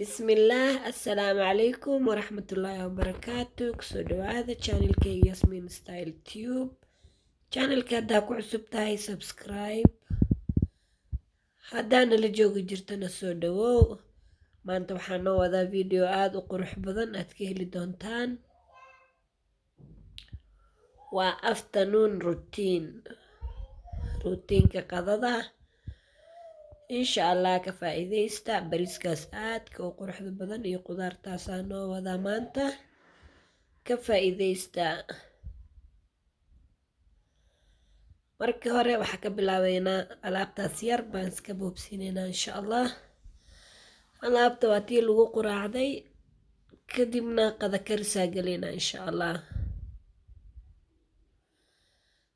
بسم الله. السلام عليكم ورحمة الله وبركاته. كسودو هذا channel كي ياسمين ستايل تيوب. channel كادا كعسب تاي سبسكرايب. هادانا لجوغي جرتنا سودو ما انتو حانو وذا فيديو آد وقروح بدن اتكيلي دونتان وافتنون روتين كقضضة إن شاء الله كفائديستا بريسكاس آد كو قروح بدن iyo qudaartaasaa noo wada maanta ka faa'iidaysta. markii hore waxaa ka bilaabeynaa alaabtaas yar baan iska boobsineynaa insha allah. alaabta waa tii lagu quraacday kadibna qada karisaa galeynaa insha allah.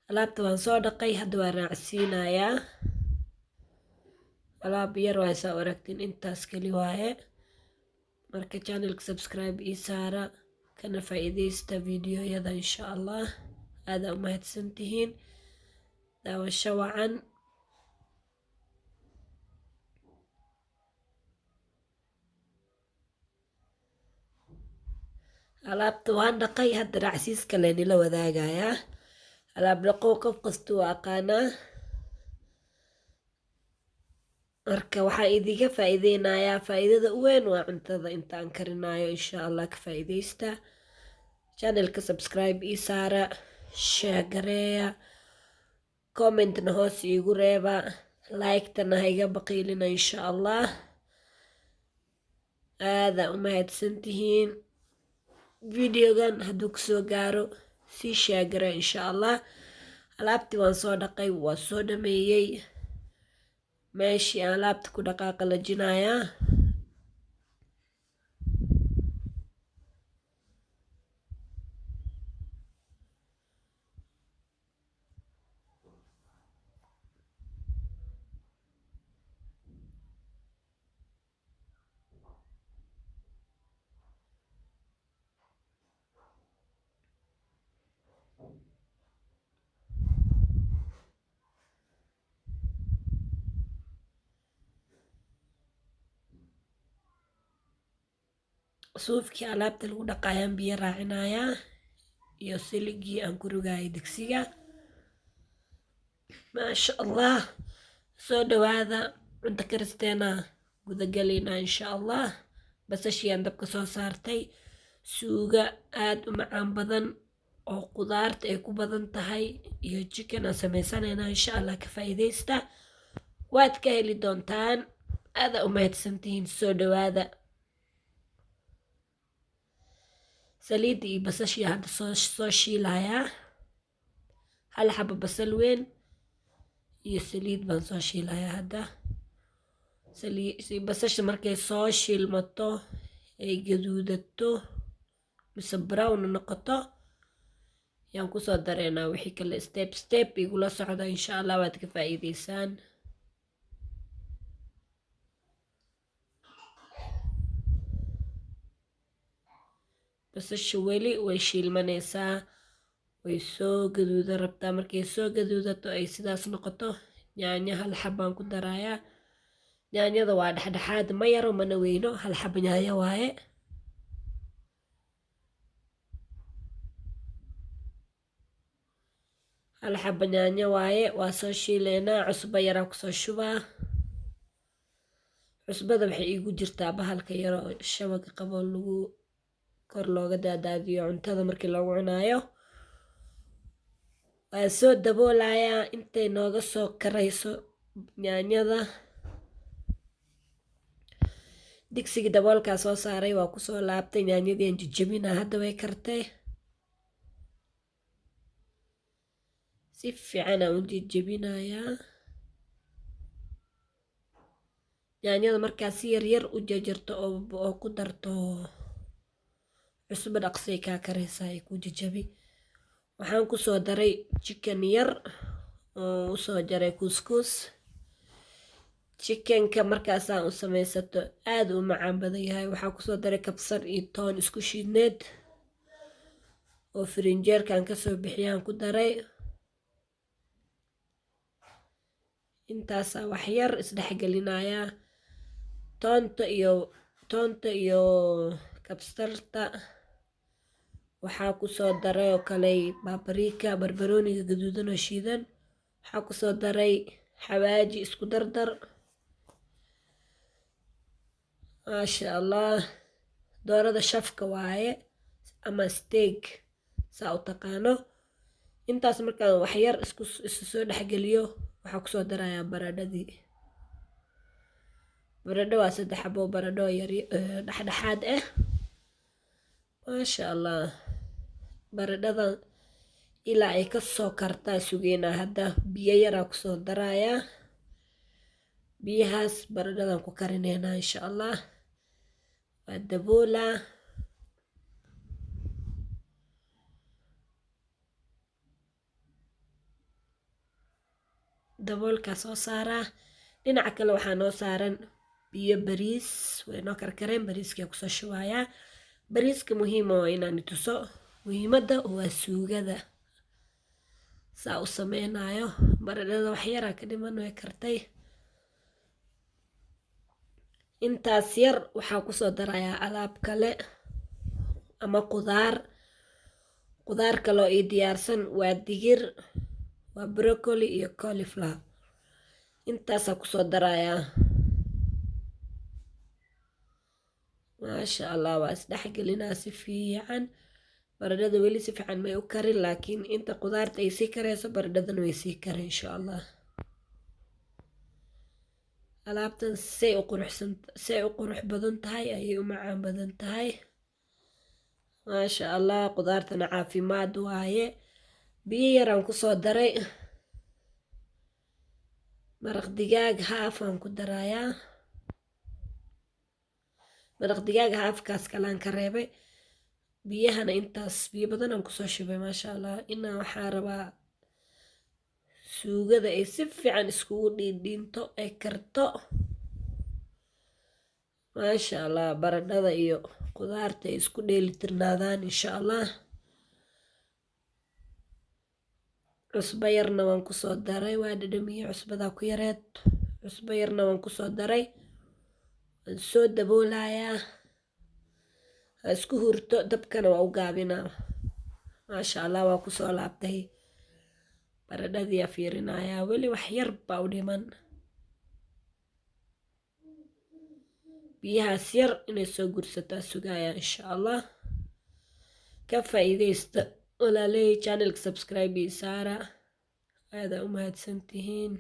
alaabta waan soo dhaqay, hadda waan raacsiinayaa. alaab yar waa saa aragtiin, intaas kali waaye. marka channelka subscribe ii saara kana faa'iidaysta videoyada insha allah. aada u mahadsantihiin daawasho wacan. alaabta waan dhaqay, hadda raacsiis kale nila wadaagayaa. alaab dhaqow qof kasta waa aqaanaa. marka waxaa idiga faa'iideynayaa, faa'iidada u weyn waa cuntada intaan karinayo insha allah. ka faa'iidaysta. channelka subscribe ii saara, share gareeya, commentna hoos iigu reeba, like-tana ha iga baqiilina insha allah. aada u mahadsantihiin. videogan hadduu kusoo gaaro sii share garee insha allah. alaabtii waan soo dhaqay, waa soo dhameeyey. meeshii aan alaabta ku dhaqaaqa lajinayaa. suufkii alaabta lagu dhaqayaan biyo raacinayaa iyo siligii aan ku rugayay digsiga. maasha allah. soo dhawaada, cunto karisteena gudagalaynaa insha allah. basashiyaan dabka soo saartay, suuga aad u macaan badan oo qudaarta ay ku badan tahay iyo chicken aan samaysaneynaa insha allah. ka faa'iidaysta, waad ka heli doontaan. aada u mahadsantihiin. soo dhawaada. saliidda iyo basashii hadda soo shiilayaa. hal xabo basal weyn iyo saliid baan soo shiilayaa hadda. basasha markay soo shiilmato ay gaduudato mise brown noqoto yaan kusoo dareynaa wixii kale. step igula socda insha allah, waad ka faa'iidaysaan. basasha weli way shiilmanaysaa, way soo gaduudan rabtaa. markay soo gaduudato ay sidaas noqoto, yaanyo hal xabaan ku darayaa. yaanyada waa dhexdhexaad, ma yaro mana weyno, hal xab yaanyo waaye. hal xaba yaanyo waaye. waa soo shiileynaa. cusbo yaraa kusoo shubaa. cusbada waxay iigu jirtaa bahalka yaro shabaga qabo lagu kor looga daadaadiyo cuntada markii lagu cunaayo. waa soo daboolayaa intay nooga soo karayso yaanyada. digsigii daboolkaa soo saaray, waa kusoo laabtay. yaanyadii aan jijabinaa, hadda way kartay. si fiican aan u jijabinayaa. yaanyada markaa si yaryar u jajarto oo ku darto cusbo, dhaqsay kaa karaysaa, ay ku jijabi. waxaan kusoo daray chicken yar oo usoo jaray kuskus. chickenka markaasaan u samaysato aad u macaan badan yahay. waxaa kusoo daray kabsar iyo toon isku shiidneed oo firinjeerkaan kasoo bixiyaan ku daray. intaasaa wax yar isdhexgelinayaa. toonta iyo toonta iyo kabsarta. waxaa kusoo daray oo kale babarika, barbarooniga gaduudan oo shiidan. waxaa kusoo daray xawaaji isku dardar. maasha allah, doorada shafka waaye ama steak saa u taqaano. intaas markaan waxyar isu soo dhexgeliyo waxaa kusoo darayaa baradhadii. baradho waa 3 xabo baradho yar dhexdhexaad ah. maasha allah, baradhadan ilaa ay kasoo kartaa sugeynaa. hadda biyo yaraa kusoo darayaa. biyahaas baradhadan ku karineynaa insha allah. waa daboolaa. daboolkaa soo saaraa. dhinaca kale waxaa noo saaran biyo bariis, way noo karkareen. bariiskaa kusoo shubayaa. bariiska muhiima waa inaan tuso muhiimada waa suugada saa u sameynayo. baradhada wax yaraa ka dhiman way kartay. intaas yar waxaa kusoo darayaa alaab kale ama qudaar kaloo ii diyaarsan. waa digir, waa broccoli iyo cauliflower. intaasaa kusoo darayaa. maasha allah, waa isdhexgelinaa si fiican. baradhada weli si fiican may u karin, laakiin inta qudaarta ay sii karayso baradhadana way sii kara insha allah. alaabtan say u qurux badan tahay ayay u macaan badan tahay. maasha allah, qudaartana caafimaad waaye. biyo yaraan kusoo daray. maraq digaag haafaan ku darayaa. maraq digaag haafkaas kalaan ka reebay. biyahana intaas biyo badanaan kusoo shubay. maasha allah, inaa waxaa rabaa suugada ay si fiican iskugu dhiindhiinto ay karto. maasha allah, baradhada iyo qudaarta ay isku dheelitirnaadaan insha allah. cusbo yarna waan kusoo daray. waa dhadhamiye cusbadaa ku yareed. cusbo yarna waan kusoo daray. waan soo daboolayaa. ha isku hurto, dabkana waa u gaabinaa. maasha allah, waa kusoo laabtay. baradhadiyaa fiirinayaa. weli wax yar baa u dhiman. biyahaas yar inay soo gursataa sugayaa insha allah. ka faa'iidaysta walaaley. channelka subscribe ii saara. aadaa u mahadsantihiin.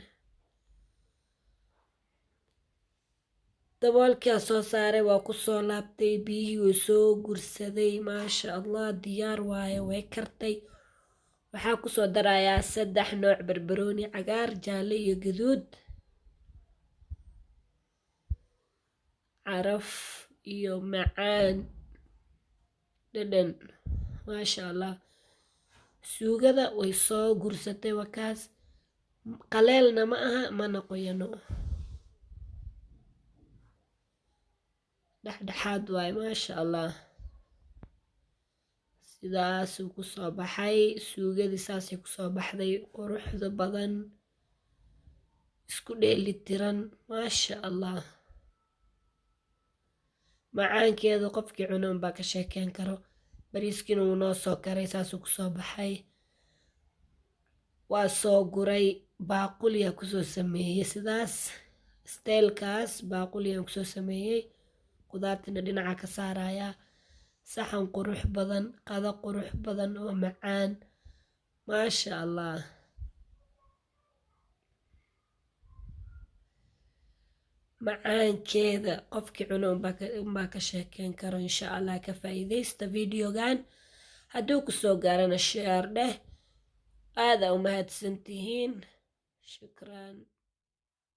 daboolkaa soo saaray, waa kusoo laabtay. biyihii way soo gursaday. maasha allah, diyaar waaye, way kartay. waxaa kusoo darayaa 3 nooc barbarooni, cagaar, jaalle iyo gaduud. caraf iyo macaan, dhadhan. maasha allah, suugada way soo gursatay. wakaas qaleelna ma aha mana qoyano, dhexdhexaad waaye. maasha allah, sidaasuu kusoo baxay. suugadii saasay kusoo baxday, quruxda badan, isku dheelitiran. maasha allah, macaankeeda qofkii cuno unbaa ka sheekeyn karo. bariiskiina wuu noo soo karay. saasuu kusoo baxay. waa soo guray. baaquliyaa kusoo sameeyey. sidaas steelkaas baaquliyaan kusoo sameeyey. qudaartina dhinaca ka saarayaa. saxan qurux badan, qado qurux badan oo macaan. maasha allah, macaankeeda qofkii cuno unbaa ka sheekeyn karo insha allah. ka faa'iidaysta videogan. hadduu kusoo gaarana share dheh. aadaa u mahadsantihiin. shukran.